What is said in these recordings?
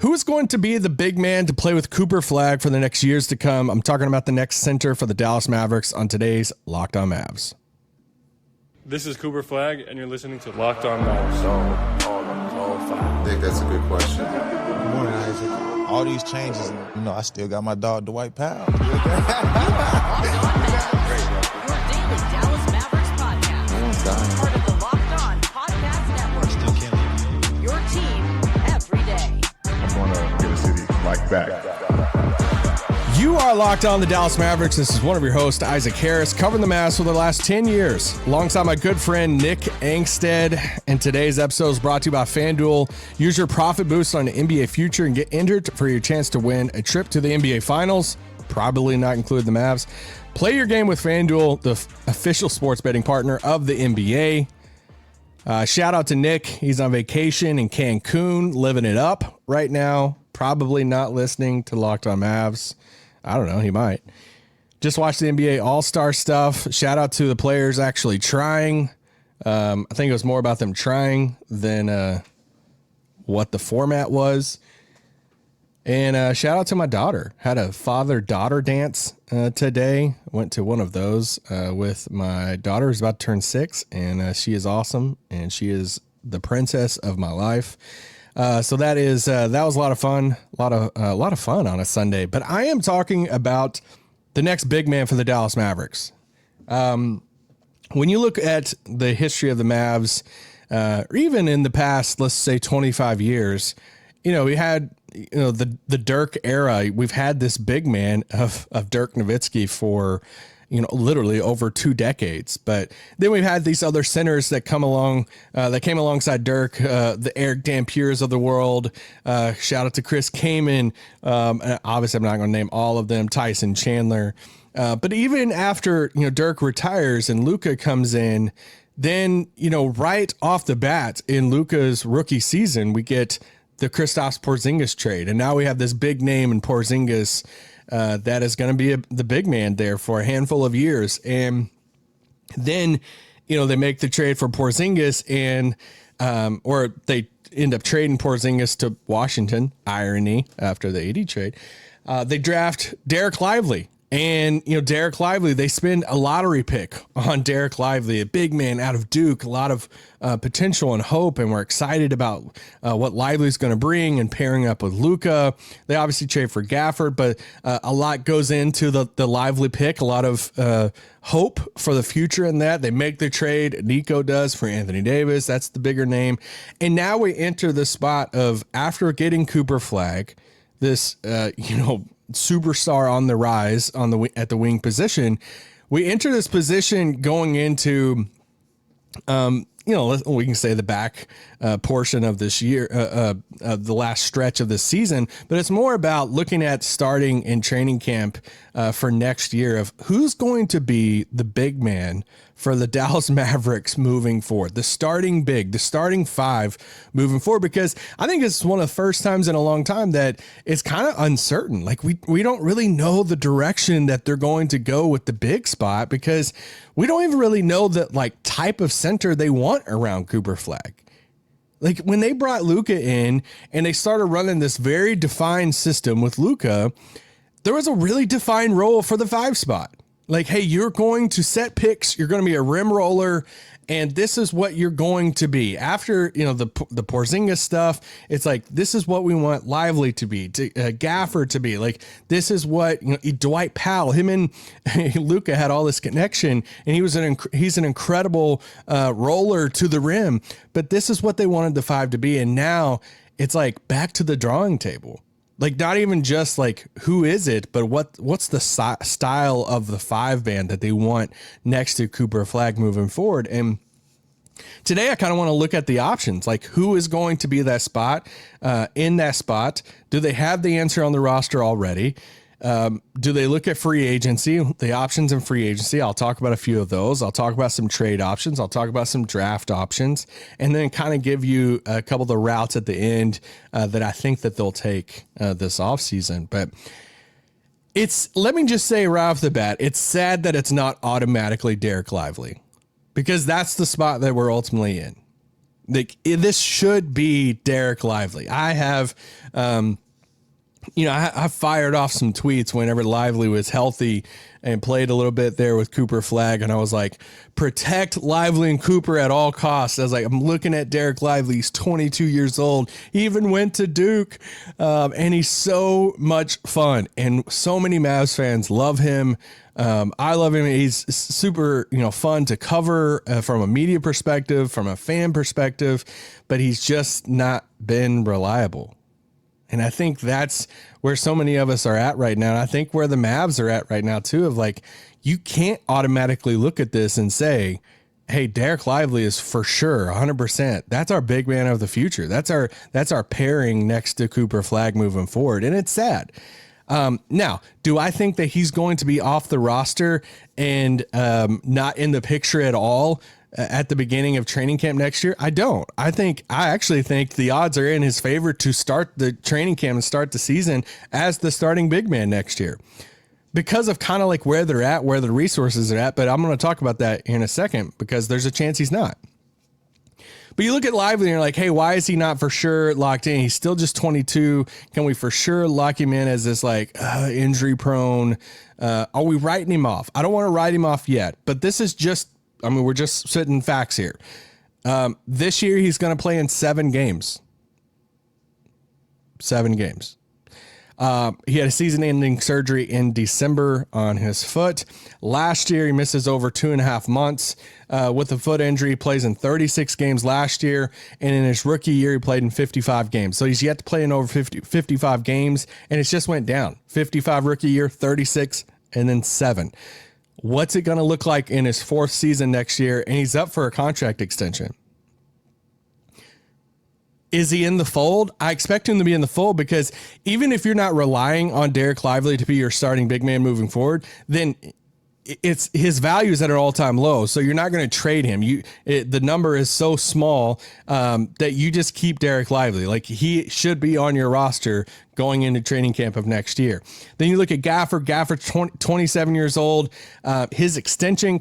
Who is going to be the big man to play with Cooper Flagg for the next years to come? I'm talking about the next center for the Dallas Mavericks on today's Locked On Mavs. This is Cooper Flagg, and you're listening to Locked On Mavs. I think that's a good question. Good morning, Isaac. All these changes, I still got my dog, Dwight Powell. Your daily Dallas Mavericks podcast. Part of the Locked On Podcast Network. Still can't leave. Your team every day. I'm going to get a city like that. You are locked on the Dallas Mavericks. This is one of your hosts, Isaac Harris, covering the Mavs for the last 10 years, alongside my good friend, Nic Claxton. And today's episode is brought to you by FanDuel. Use your profit boost on the NBA future and get entered for your chance to win a trip to the NBA Finals, probably not include the Mavs. Play your game with FanDuel, the official sports betting partner of the NBA. Shout out to Nick. He's on vacation in Cancun, living it up right now. Probably not listening to Locked On Mavs. I don't know. He might. Just watch the NBA All-Star stuff. Shout out to the players actually trying. I think it was more about them trying than what the format was. And shout out to my daughter. Had a father-daughter dance today. Went to one of those with my daughter, who's about to turn 6, and she is awesome, and she is the princess of my life. So that was a lot of fun, a lot of fun on a Sunday. But I am talking about the next big man for the Dallas Mavericks. When you look at the history of the Mavs, or even in the past, let's say 25 years, we had the Dirk era. We've had this big man of Dirk Nowitzki for literally over 2 decades. But then we've had these other centers that come along, that came alongside Dirk, the Eric Dampiers of the world. Shout out to Chris Kaman. Obviously, I'm not going to name all of them. Tyson Chandler. But even after, Dirk retires and Luka comes in, then, right off the bat in Luka's rookie season, we get the Kristaps Porzingis trade. And now we have this big name in Porzingis that is going to be the big man there for a handful of years. And then, they make the trade for Porzingis and, or they end up trading Porzingis to Washington, irony, after the AD trade. They draft Dereck Lively. And, Dereck Lively, they spend a lottery pick on Dereck Lively, a big man out of Duke, a lot of potential and hope. And we're excited about what Lively's going to bring and pairing up with Luka. They obviously trade for Gafford, but a lot goes into the Lively pick, a lot of hope for the future in that. They make the trade. Nico does for Anthony Davis. That's the bigger name. And now we enter the spot of, after getting Cooper Flagg, this, superstar on the rise at the wing position, we enter this position going into, we can say the back portion of this year, of the last stretch of this season, but it's more about looking at starting in training camp for next year of who's going to be the big man for the Dallas Mavericks moving forward, the starting 5 moving forward, because I think it's one of the first times in a long time that it's kind of uncertain. Like we don't really know the direction that they're going to go with the big spot, because we don't even really know the type of center they want around Cooper Flagg. Like when they brought Luka in and they started running this very defined system with Luka, there was a really defined role for the 5 spot. Like, hey, you're going to set picks. You're going to be a rim roller, and this is what you're going to be. After the Porzingis stuff, it's like this is what we want Lively to be, Gafford to be. Like this is what Dwight Powell, him and Luka had all this connection, and he's an incredible roller to the rim. But this is what they wanted the 5 to be, and now it's like back to the drawing table. Like not even just like who is it, but what's the style of the 5 band that they want next to Cooper Flagg moving forward. And today I kind of want to look at the options, like who is going to be that spot in that spot. Do they have the answer on the roster already? Do they look at free agency, the options in free agency? I'll talk about a few of those. I'll talk about some trade options. I'll talk about some draft options, and then kind of give you a couple of the routes at the end that I think that they'll take this offseason. But let me just say right off the bat, it's sad that it's not automatically Dereck Lively, because that's the spot that we're ultimately in. Like, this should be Dereck Lively. I have, I fired off some tweets whenever Lively was healthy and played a little bit there with Cooper Flagg. And I was like, protect Lively and Cooper at all costs. I was like, I'm looking at Dereck Lively. He's 22 years old. He even went to Duke. And he's so much fun. And so many Mavs fans love him. I love him. He's super, fun to cover from a media perspective, from a fan perspective, but he's just not been reliable. And I think that's where so many of us are at right now. And I think where the Mavs are at right now too, of like, you can't automatically look at this and say, hey, Dereck Lively is for sure 100%. That's our big man of the future. That's our pairing next to Cooper Flagg moving forward. And it's sad. Now, do I think that he's going to be off the roster and not in the picture at all at the beginning of training camp next year? I don't. I actually think the odds are in his favor to start the training camp and start the season as the starting big man next year because of kind of like where they're at, where the resources are at. But I'm going to talk about that in a second because there's a chance he's not. But you look at Lively and you're like, hey, why is he not for sure locked in? He's still just 22. Can we for sure lock him in as this like injury prone? Are we writing him off? I don't want to write him off yet, but this is just, we're just sitting facts here. This year he's going to play in 7 games. 7 games. He had a season-ending surgery in December on his foot. Last year, he misses over 2.5 months with a foot injury. He plays in 36 games last year, and in his rookie year, he played in 55 games. So he's yet to play in over 55 games, and it just went down. 55 rookie year, 36, and then 7. What's it going to look like in his 4th season next year? And he's up for a contract extension. Is he in the fold? I expect him to be in the fold because even if you're not relying on Dereck Lively to be your starting big man moving forward, then it's his value is at an all-time low. So you're not going to trade him. The number is so small that you just keep Dereck Lively. Like he should be on your roster going into training camp of next year. Then you look at Gafford. Gafford's 27 years old. His extension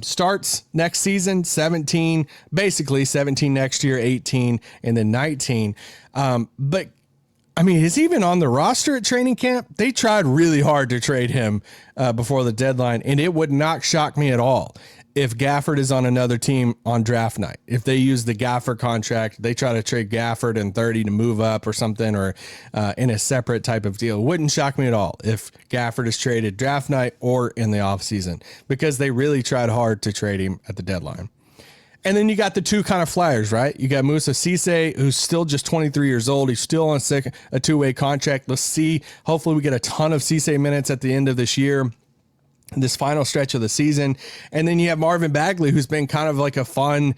starts next season, 17, basically 17 next year, 18, and then 19. But is he even on the roster at training camp? They tried really hard to trade him before the deadline, and it would not shock me at all if Gafford is on another team on draft night. If they use the Gafford contract, they try to trade Gafford and 30 to move up or something, or in a separate type of deal. It wouldn't shock me at all if Gafford is traded draft night or in the offseason because they really tried hard to trade him at the deadline. And then you got the two kind of flyers, right? You got Moussa Cisse, who's still just 23 years old. He's still on a 2-way contract. Let's see. Hopefully we get a ton of Cisse minutes at the end of this year, this final stretch of the season. And then you have Marvin Bagley, who's been kind of like a fun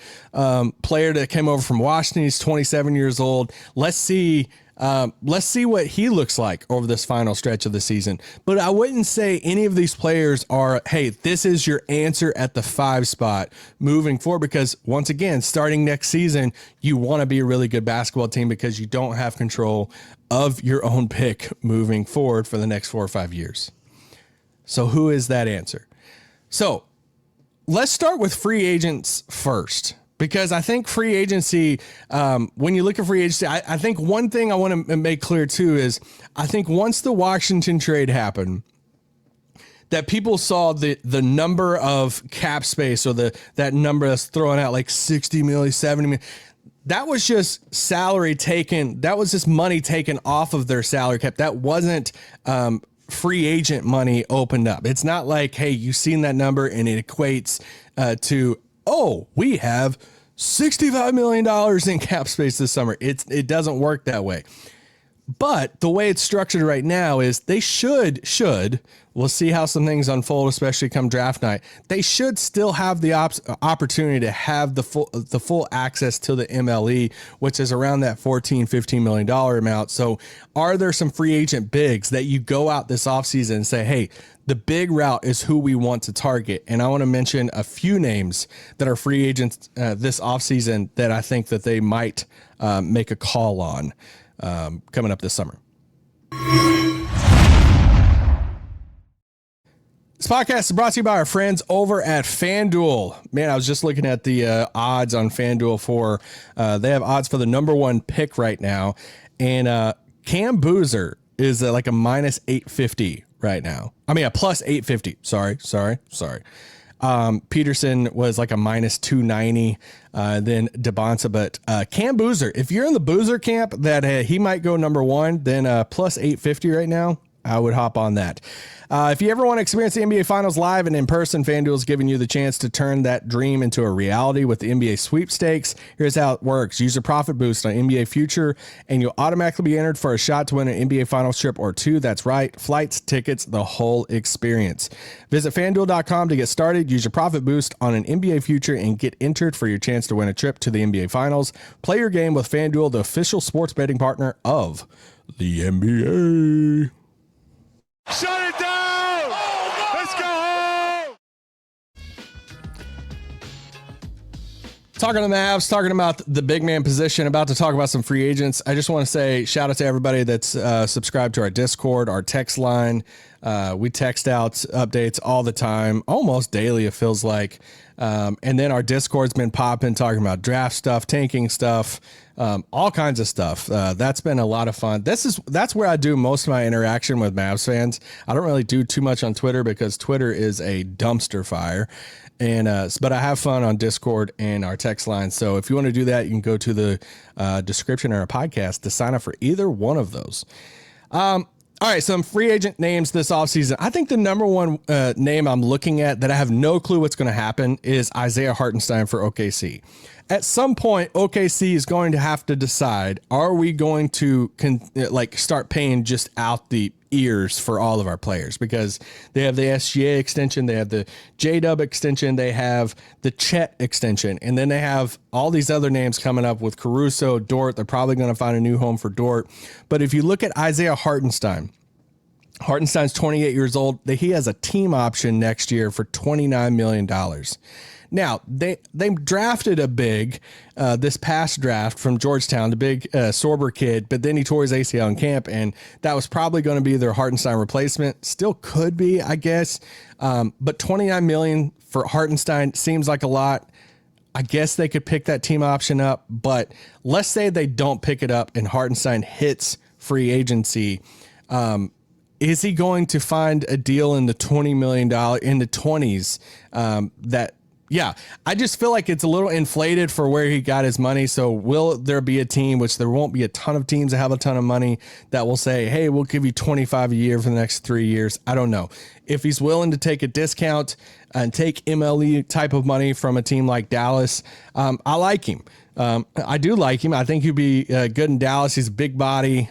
player that came over from Washington. He's 27 years old. Let's see what he looks like over this final stretch of the season. But I wouldn't say any of these players are, hey, this is your answer at the 5 spot moving forward, because once again, starting next season, you want to be a really good basketball team because you don't have control of your own pick moving forward for the next 4 or 5 years. So who is that answer? So let's start with free agents first, because I think free agency, when you look at free agency, I think one thing I want to make clear too is I think once the Washington trade happened, that people saw the number of cap space or that number that's throwing out like 60 million, 70 million. That was just salary taken. That was just money taken off of their salary cap. That wasn't free agent money opened up. It's not like, hey, you've seen that number and it equates to, oh, we have $65 million in cap space this summer. It doesn't work that way. But the way it's structured right now is they should, we'll see how some things unfold, especially come draft night. They should still have the opportunity to have the full access to the MLE, which is around that $14-15 million amount. So are there some free agent bigs that you go out this offseason and say, hey, the big route is who we want to target? And I want to mention a few names that are free agents this offseason that I think that they might make a call on coming up this summer. This podcast is brought to you by our friends over at FanDuel. Man, I was just looking at the odds on FanDuel for, they have odds for the number one pick right now. And Cam Boozer is like a minus 850 right now. I mean, a plus 850. Sorry. Peterson was like a minus 290, then DeBonsa. But Cam Boozer, if you're in the Boozer camp that he might go number one, then plus 850 right now, I would hop on that. If you ever want to experience the NBA Finals live and in person, FanDuel is giving you the chance to turn that dream into a reality with the NBA sweepstakes. Here's how it works. Use a profit boost on NBA Future, and you'll automatically be entered for a shot to win an NBA Finals trip or two. That's right. Flights, tickets, the whole experience. Visit FanDuel.com to get started. Use your profit boost on an NBA Future and get entered for your chance to win a trip to the NBA Finals. Play your game with FanDuel, the official sports betting partner of the NBA. Shut it down! Let's go home! Talking to the Mavs, talking about the big man position, about to talk about some free agents. I just want to say shout out to everybody that's subscribed to our Discord, our text line. We text out updates all the time, almost daily, it feels like. And then our Discord's been popping, talking about draft stuff, tanking stuff, all kinds of stuff. That's been a lot of fun. That's where I do most of my interaction with Mavs fans. I don't really do too much on Twitter because Twitter is a dumpster fire. And but I have fun on Discord and our text line. So if you want to do that, you can go to the description of our podcast to sign up for either one of those. All right, some free agent names this offseason. I think the number one name I'm looking at that I have no clue what's going to happen is Isaiah Hartenstein for OKC. At some point, OKC is going to have to decide, are we going to start paying just out the ears for all of our players? Because they have the SGA extension, they have the J-Dub extension, they have the Chet extension, and then they have all these other names coming up with Caruso, Dort. They're probably going to find a new home for Dort. But if you look at Isaiah Hartenstein's 28 years old. He has a team option next year for $29 million. Now, they drafted a big this past draft from Georgetown, the big Sorber kid, but then he tore his ACL in camp, and that was probably going to be their Hartenstein replacement. Still could be, I guess. But $29 million for Hartenstein seems like a lot. I guess they could pick that team option up, but let's say they don't pick it up and Hartenstein hits free agency. Is he going to find a deal in the $20 million in the 20s I just feel like it's a little inflated for where he got his money. So will there be a team, which there won't be a ton of teams that have a ton of money, that will say, hey, we'll give you 25 a year for the next 3 years? I don't know. If he's willing to take a discount and take MLE type of money from a team like Dallas, I like him. I do like him. I think he'd be good in Dallas. He's a big body.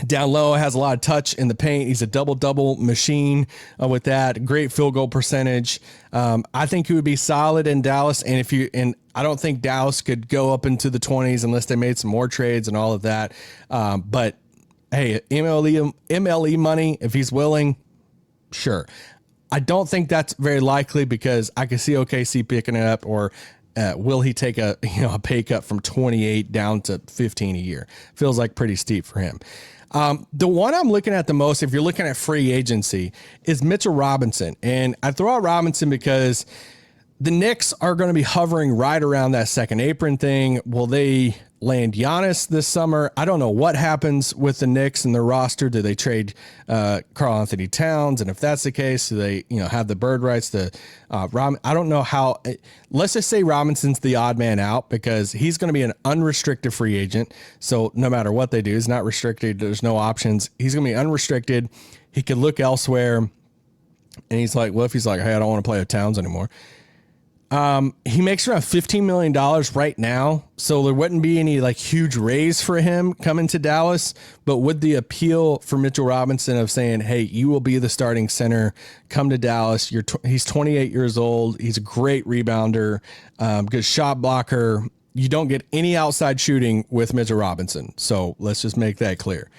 Down low, has a lot of touch in the paint. He's a double-double machine with that. Great field goal percentage. I think he would be solid in Dallas. And I don't think Dallas could go up into the 20s unless they made some more trades and all of that. But hey, MLE money, if he's willing, sure. I don't think that's very likely because I could see OKC picking it up, or will he take a pay cut from 28 down to 15 a year? Feels like pretty steep for him. The one I'm looking at the most, if you're looking at free agency, is Mitchell Robinson. And I throw out Robinson because the Knicks are going to be hovering right around that second apron thing. Will they land Giannis this summer? I don't know what happens with the Knicks and their roster. Do they trade Karl Anthony Towns? And if that's the case, do they have the bird rights to I don't know how. Let's just say Robinson's the odd man out because he's going to be an unrestricted free agent. So no matter what they do, he's not restricted. There's no options. He's going to be unrestricted. He could look elsewhere. And he's like, well, if he's like, hey, I don't want to play with Towns anymore. He makes around $15 million right now. So there wouldn't be any huge raise for him coming to Dallas, but would the appeal for Mitchell Robinson of saying, hey, you will be the starting center, come to Dallas. He's 28 years old. He's a great rebounder, good shot blocker. You don't get any outside shooting with Mitchell Robinson. So let's just make that clear.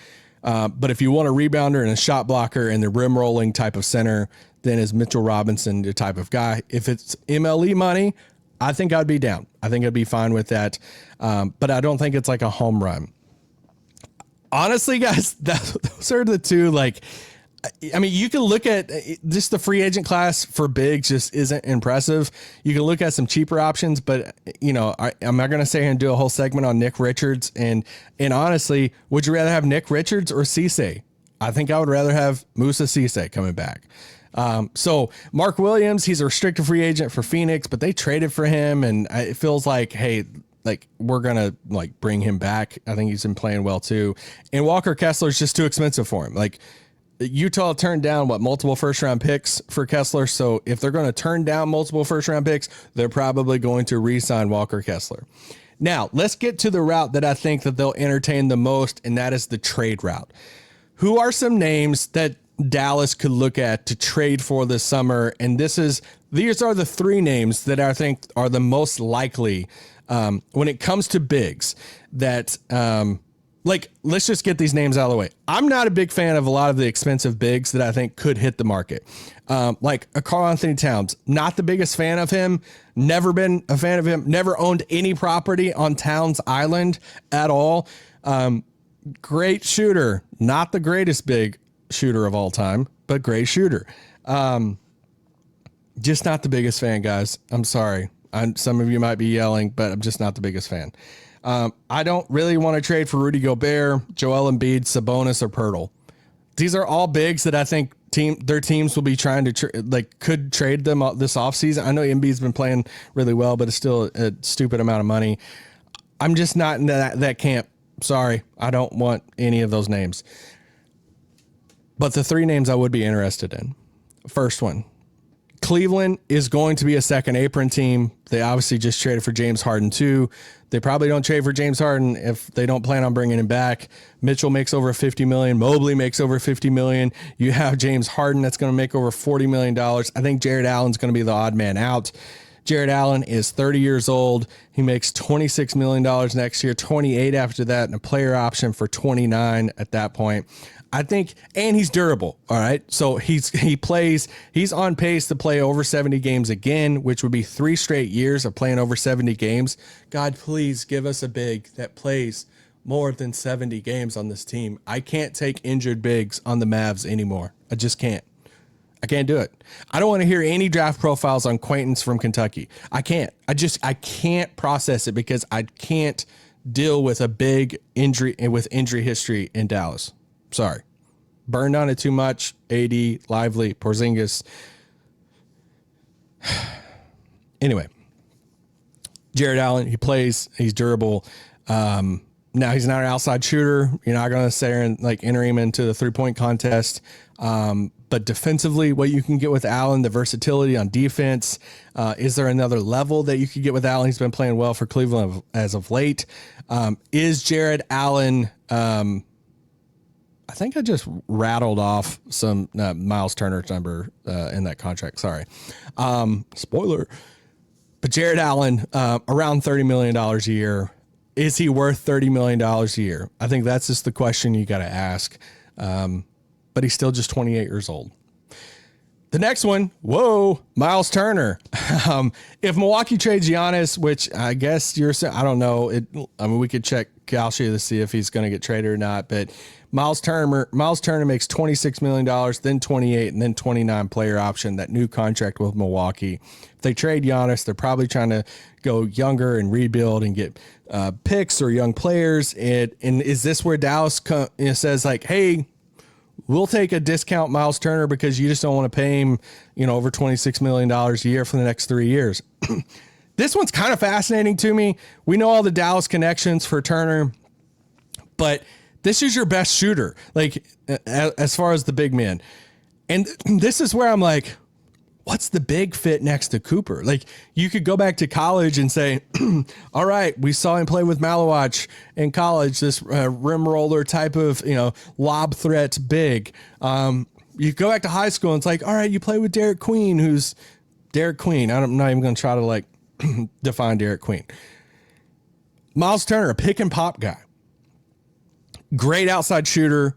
But if you want a rebounder and a shot blocker and the rim rolling type of center, then is Mitchell Robinson the type of guy? If it's MLE money, I think I'd be down. I think I'd be fine with that. But I don't think it's like a home run. Honestly, guys, those are the two. I mean, you can look at just the free agent class for bigs just isn't impressive. You can look at some cheaper options, but I'm not going to sit here and do a whole segment on Nick Richards. And honestly, would you rather have Nick Richards or Cisse? I think I would rather have Moussa Cisse coming back. So Mark Williams, he's a restricted free agent for Phoenix, but they traded for him, and it feels like, hey, like we're gonna like bring him back. I think he's been playing well too. And Walker Kessler is just too expensive for him. Like Utah turned down multiple first round picks for Kessler. So if they're going to turn down multiple first round picks, they're probably going to re-sign Walker Kessler. Now let's get to the route that I think that they'll entertain the most, and that is the trade route. Who are some names that Dallas could look at to trade for this summer? And these are the three names that I think are the most likely when it comes to bigs that, let's just get these names out of the way. I'm not a big fan of a lot of the expensive bigs that I think could hit the market. Like a Karl-Anthony Towns, not the biggest fan of him, never been a fan of him, never owned any property on Towns Island at all. Great shooter, not the greatest big shooter of all time, but great shooter. Just not the biggest fan, guys. I'm sorry. Some of you might be yelling, but I'm just not the biggest fan. I don't really want to trade for Rudy Gobert, Joel Embiid, Sabonis, or Pirtle. These are all bigs that I think their teams will be trying to could trade them this offseason. I know Embiid's been playing really well, but it's still a stupid amount of money. I'm just not in that camp. Sorry, I don't want any of those names. But the three names I would be interested in. First one, Cleveland is going to be a second apron team. They obviously just traded for James Harden too. They probably don't trade for James Harden if they don't plan on bringing him back. Mitchell makes over $50 million. Mobley makes over $50 million. You have James Harden that's going to make over $40 million. I think Jarrett Allen's going to be the odd man out. Jarrett Allen is 30 years old. He makes $26 million next year, 28 after that, and a player option for 29 at that point. I think, and he's durable. All right. So he's on pace to play over 70 games again, which would be 3 straight years of playing over 70 games. God, please give us a big that plays more than 70 games on this team. I can't take injured bigs on the Mavs anymore. I just can't. I can't do it. I don't want to hear any draft profiles on Quaintance from Kentucky. I can't. I can't process it because I can't deal with a big injury with injury history in Dallas. Sorry. Burned on it too much. AD, Lively, Porzingis. Anyway. Jarrett Allen, he plays. He's durable. Now he's not an outside shooter. You're not going to sit there and enter him into the 3-point contest. But defensively, what you can get with Allen, the versatility on defense. Is there another level that you could get with Allen? He's been playing well for Cleveland as of late. Is Jarrett Allen... I think I just rattled off some Myles Turner's number in that contract. Sorry. Spoiler. But Jarrett Allen, around $30 million a year. Is he worth $30 million a year? I think that's just the question you got to ask. But he's still just 28 years old. The next one, Myles Turner. If Milwaukee trades Giannis, which I guess I don't know. We could check Kalshi to see if he's going to get traded or not. But Myles Turner makes $26 million, then 28, and then 29 player option, that new contract with Milwaukee. If they trade Giannis, they're probably trying to go younger and rebuild and get picks or young players. And is this where Dallas says hey, we'll take a discount Myles Turner because you just don't want to pay him, over $26 million a year for the next 3 years. This one's kind of fascinating to me. We know all the Dallas connections for Turner, but this is your best shooter, as far as the big man. And this is where I'm like, what's the big fit next to Cooper? You could go back to college and say, all right, we saw him play with Malawach in college, this rim roller type of, lob threat big. You go back to high school and it's like, all right, you play with Derek Queen, who's Derek Queen. I'm not even going to try to define Derek Queen. Myles Turner, a pick and pop guy. Great outside shooter.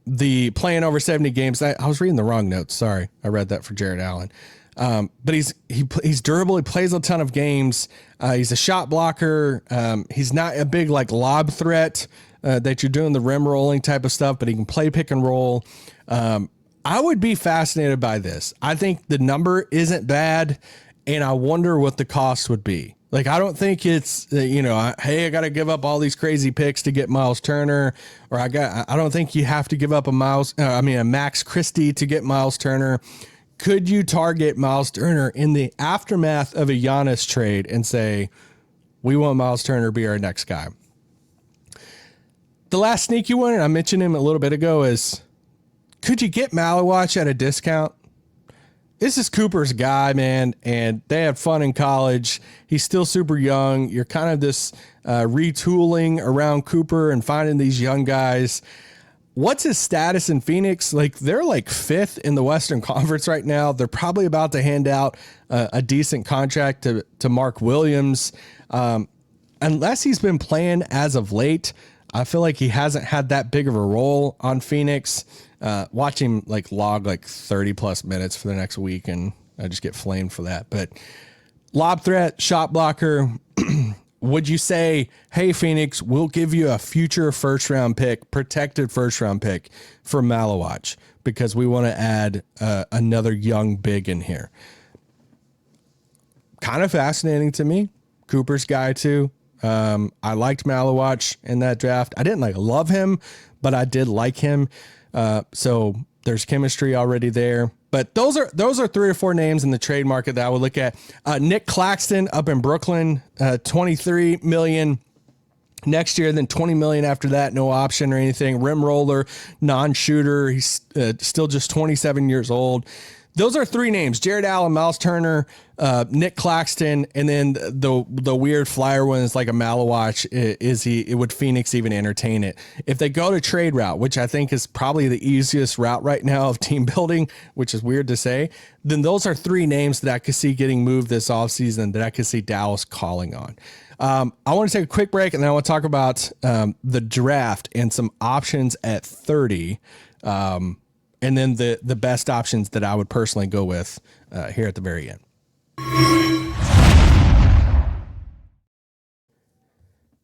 The playing over 70 games. I was reading the wrong notes. Sorry. I read that for Jarrett Allen. But he's durable. He plays a ton of games. He's a shot blocker. He's not a big lob threat. that you're doing the rim rolling type of stuff, but he can play pick and roll. I would be fascinated by this. I think the number isn't bad, and I wonder what the cost would be. Like, I don't think it's, hey, I got to give up all these crazy picks to get Myles Turner, or I don't think you have to give up a Max Christie to get Myles Turner. Could you target Myles Turner in the aftermath of a Giannis trade and say, we want Myles Turner to be our next guy? The last sneaky one, and I mentioned him a little bit ago, is could you get Malawach at a discount? This is Cooper's guy, man, and they had fun in college. He's still super young. You're kind of this retooling around Cooper and finding these young guys. What's his status in Phoenix? Like, they're like 5th in the Western Conference right now. They're probably about to hand out a decent contract to Mark Williams. Unless he's been playing as of late, I feel like he hasn't had that big of a role on Phoenix. Watch him log 30 plus minutes for the next week, and I just get flamed for that. But lob threat, shot blocker. Would you say, hey, Phoenix, we'll give you a future first-round pick, protected first-round pick for Malawach because we want to add another young big in here? Kind of fascinating to me. Cooper's guy, too. I liked Malawach in that draft. I didn't love him, but I did like him. So there's chemistry already there. But those are 3 or 4 names in the trade market that I would look at. Nic Claxton up in Brooklyn, $23 million next year, then $20 million after that, no option or anything. Rim roller, non-shooter. He's still just 27 years old. Those are 3 names: Jarrett Allen, Myles Turner, Nic Claxton, and then the weird flyer one is like a Malawach. Would Phoenix even entertain it? If they go to trade route, which I think is probably the easiest route right now of team building, which is weird to say, then those are 3 names that I could see getting moved this offseason that I could see Dallas calling on. I want to take a quick break, and then I want to talk about the draft and some options at 30. And then the best options that I would personally go with here at the very end.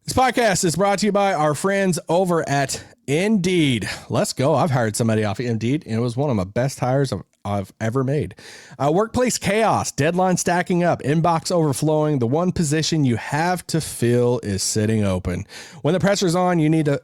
This podcast is brought to you by our friends over at Indeed. Let's go. I've hired somebody off Indeed, and it was one of my best hires I've ever made. Workplace chaos, deadline stacking up, inbox overflowing. The one position you have to fill is sitting open. When the pressure's on, you need to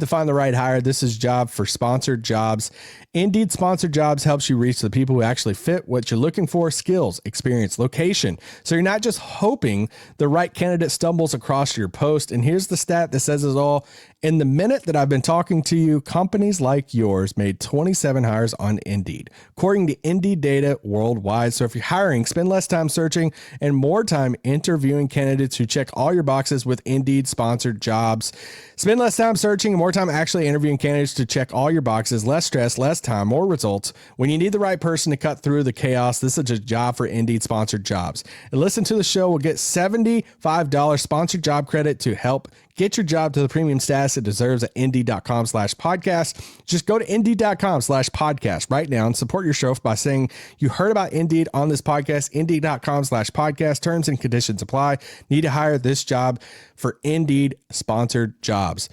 find the right hire. This is job for sponsored jobs. Indeed Sponsored Jobs helps you reach the people who actually fit what you're looking for: skills, experience, location. So you're not just hoping the right candidate stumbles across your post. And here's the stat that says it all. In the minute that I've been talking to you, companies like yours made 27 hires on Indeed, according to Indeed data worldwide. So if you're hiring, spend less time searching and more time interviewing candidates who check all your boxes with Indeed Sponsored Jobs. Spend less time searching and more time actually interviewing candidates to check all your boxes. Less stress, less time, more results. When you need the right person to cut through the chaos, this is a job for Indeed Sponsored Jobs. And listen to the show will get $75 sponsored job credit to help get your job to the premium status it deserves at Indeed.com/podcast. Just go to Indeed.com/podcast right now and support your show by saying you heard about Indeed on this podcast. Indeed.com/podcast. Terms and conditions apply. Need to hire this job for Indeed Sponsored Jobs.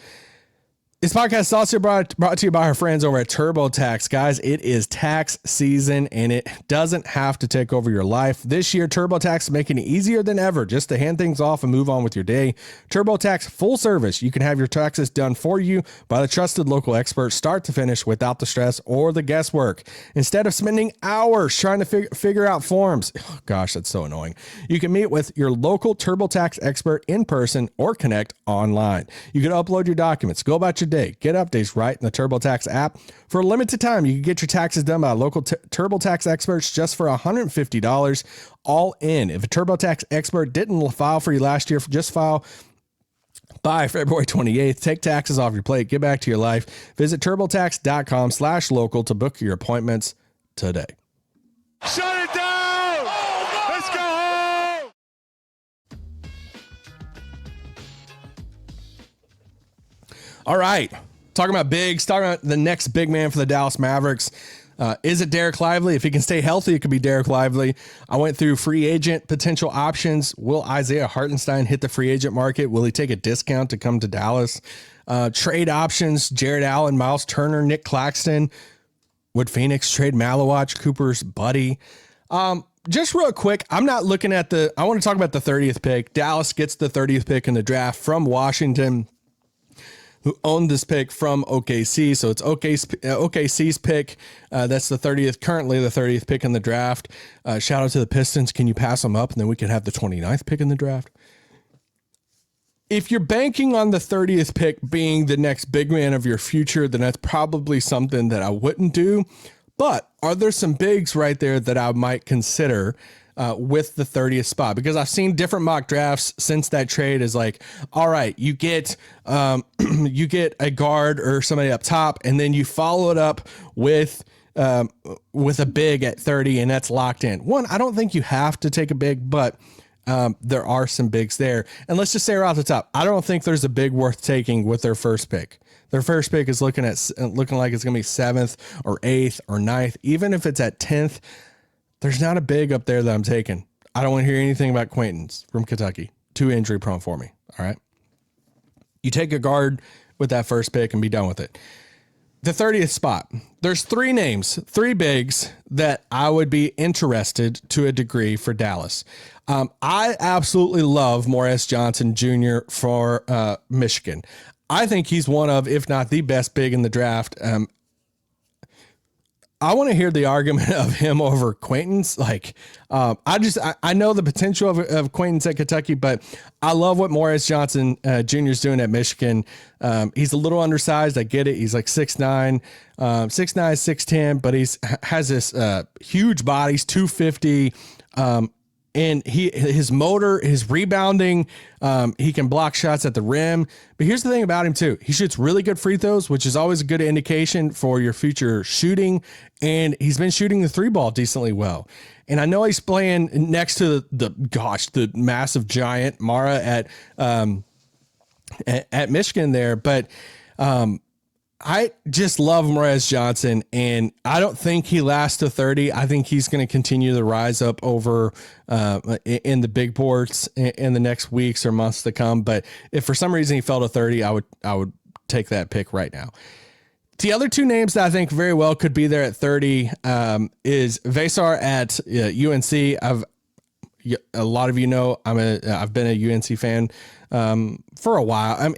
This podcast is also brought to you by our friends over at TurboTax. Guys, it is tax season, and it doesn't have to take over your life. This year, TurboTax is making it easier than ever just to hand things off and move on with your day. TurboTax Full Service. You can have your taxes done for you by the trusted local experts, start to finish, without the stress or the guesswork. Instead of spending hours trying to figure out forms, oh gosh, that's so annoying. You can meet with your local TurboTax expert in person or connect online. You can upload your documents, go about your day, get updates right in the TurboTax app. For a limited time, you can get your taxes done by local TurboTax experts just for $150 all in. If a TurboTax expert didn't file for you last year, just file by February 28th. Take taxes off your plate. Get back to your life. Visit TurboTax.com/local to book your appointments today. Shut it down! Let's go home! All right. Talking about bigs, talking about the next big man for the Dallas Mavericks. Is it Dereck Lively? If he can stay healthy, it could be Dereck Lively. I went through free agent potential options. Will Isaiah Hartenstein hit the free agent market? Will he take a discount to come to Dallas? Trade options, Jarrett Allen, Myles Turner, Nic Claxton. Would Phoenix trade Malawach, Cooper's buddy? Just real quick, I'm not looking at I want to talk about the 30th pick. Dallas gets the 30th pick in the draft from Washington, who owned this pick from OKC. So it's OKC's pick. That's the 30th, currently the 30th pick in the draft. Shout out to the Pistons. Can you pass them up? And then we can have the 29th pick in the draft. If you're banking on the 30th pick being the next big man of your future, then that's probably something that I wouldn't do. But are there some bigs right there that I might consider with the 30th spot? Because I've seen different mock drafts since that trade is like, all right, you get a guard or somebody up top, and then you follow it up with a big at 30, and that's locked in. One, I don't think you have to take a big, but there are some bigs there. And let's just say right off the top, I don't think there's a big worth taking with their first pick. Their first pick is looking like it's going to be 7th or 8th or 9th. Even if it's at 10th, there's not a big up there that I'm taking. I don't want to hear anything about Quaintance from Kentucky. Too injury prone for me. All right. You take a guard with that first pick and be done with it. The 30th spot. There's 3 names, 3 bigs that I would be interested to a degree for Dallas. I absolutely love Morris Johnson Jr. for Michigan. I think he's one of, if not the best big in the draft. I want to hear the argument of him over Quaintance. Like, I know the potential of Quaintance at Kentucky, but I love what Morris Johnson Jr. is doing at Michigan. He's a little undersized. I get it. He's like 6'9", 6'10", but has this huge body. He's 250. And his motor, his rebounding, he can block shots at the rim. But here's the thing about him too. He shoots really good free throws, which is always a good indication for your future shooting. And he's been shooting the 3 ball decently well. And I know he's playing next to the massive giant Mara at Michigan there. But I just love Morris Johnson, and I don't think he lasts to 30. I think he's going to continue to rise up over in the big boards in the next weeks or months to come. But if for some reason he fell to 30, I would take that pick right now. The other 2 names that I think very well could be there at 30 is Vesar at UNC. A lot of you know I've been a UNC fan for a while.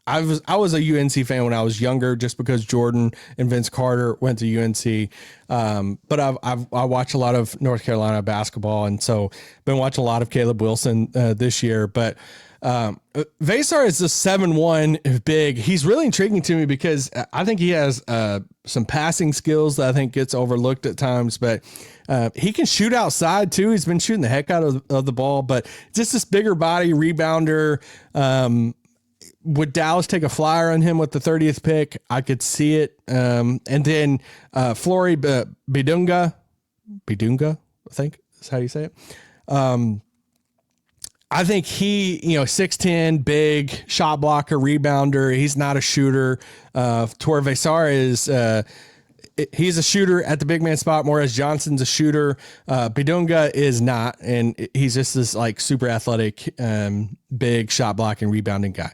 I was a UNC fan when I was younger, just because Jordan and Vince Carter went to UNC. But I watch a lot of North Carolina basketball, and so been watching a lot of Caleb Wilson this year. But Vesar is a 7'1" big. He's really intriguing to me because I think he has some passing skills that I think gets overlooked at times, but he can shoot outside too. He's been shooting the heck out of the ball, but just this bigger body rebounder. Would Dallas take a flyer on him with the 30th pick? I could see it. And then Flory Bidunga, I think is how you say it. I think he, 6'10", big, shot blocker, rebounder. He's not a shooter. Tor Vesar is he's a shooter at the big man spot. Morris Johnson's a shooter. Bidunga is not, and he's just this like super athletic, big shot blocking, rebounding guy.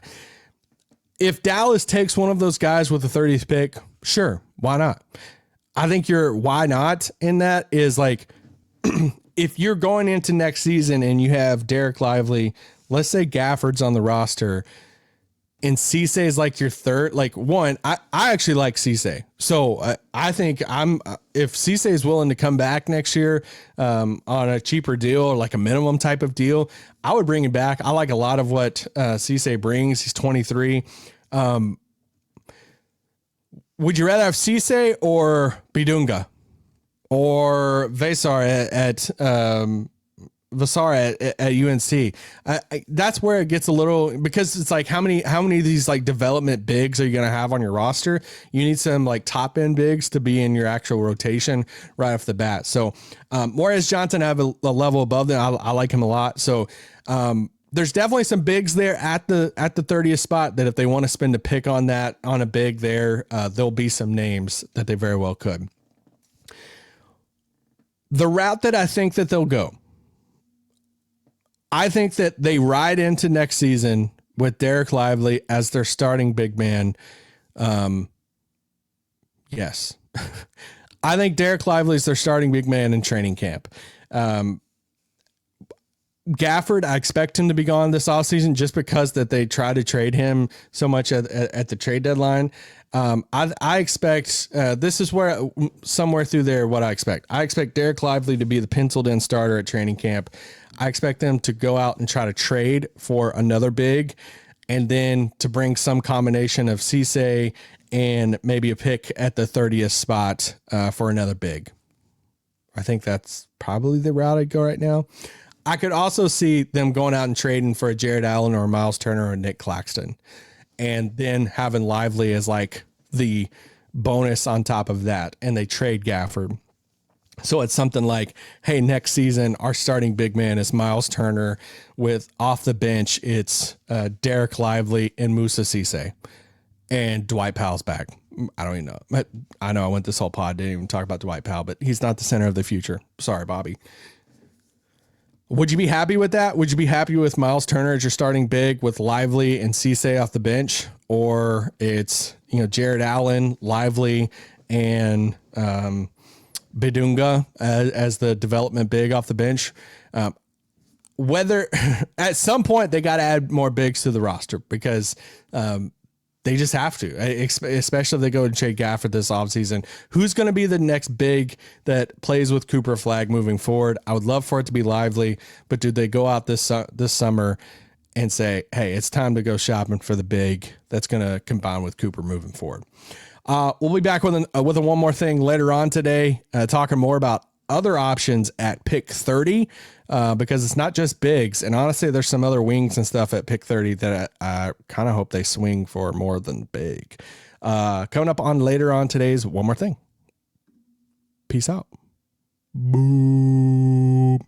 If Dallas takes one of those guys with the 30th pick, sure, why not? I think your why not in that is like, if you're going into next season and you have Dereck Lively, let's say Gafford's on the roster, and Cisse is like your third, like one, I actually like Cisse. So I think if Cisse is willing to come back next year on a cheaper deal or like a minimum type of deal, I would bring him back. I like a lot of what Cisse brings. He's 23. Would you rather have Cisse or Bidunga or Vesar at UNC? That's where it gets a little, because it's like how many of these like development bigs are you going to have on your roster? You need some like top end bigs to be in your actual rotation right off the bat. So Morris Johnson, I have a level above them. I like him a lot. So there's definitely some bigs there at the 30th spot that if they want to spend a pick on that, on a big there, there'll be some names that they very well could. The route that I think that they'll go, I think that they ride into next season with Dereck Lively as their starting big man. Yes. I think Dereck Lively is their starting big man in training camp. Gafford, I expect him to be gone this offseason just because that they try to trade him so much at the trade deadline. I expect this is where somewhere through there what I expect. I expect Dereck Lively to be the penciled in starter at training camp. I expect them to go out and try to trade for another big and then to bring some combination of Cisse and maybe a pick at the 30th spot for another big. I think that's probably the route I'd go right now. I could also see them going out and trading for a Jarrett Allen or a Myles Turner or Nic Claxton, and then having Lively as like the bonus on top of that. And they trade Gafford. So it's something like, hey, next season, our starting big man is Myles Turner. With off the bench, it's Dereck Lively and Moussa Cisse, and Dwight Powell's back. I don't even know. I know I went this whole pod, didn't even talk about Dwight Powell, but he's not the center of the future. Sorry, Bobby. Would you be happy with that? Would you be happy with Myles Turner as your starting big with Lively and Cisse off the bench? Or it's, Jarrett Allen, Lively, and Bidunga as the development big off the bench? Whether at some point they got to add more bigs to the roster because they just have to, especially if they go and trade Gafford this offseason. Who's going to be the next big that plays with Cooper Flagg moving forward? I would love for it to be Lively, but do they go out this summer and say, hey, it's time to go shopping for the big that's going to combine with Cooper moving forward? We'll be back with one more thing later on today, talking more about other options at pick 30, because it's not just bigs. And honestly, there's some other wings and stuff at pick 30 that I kind of hope they swing for more than big. Coming up on later on today's One More Thing. Peace out. Boom.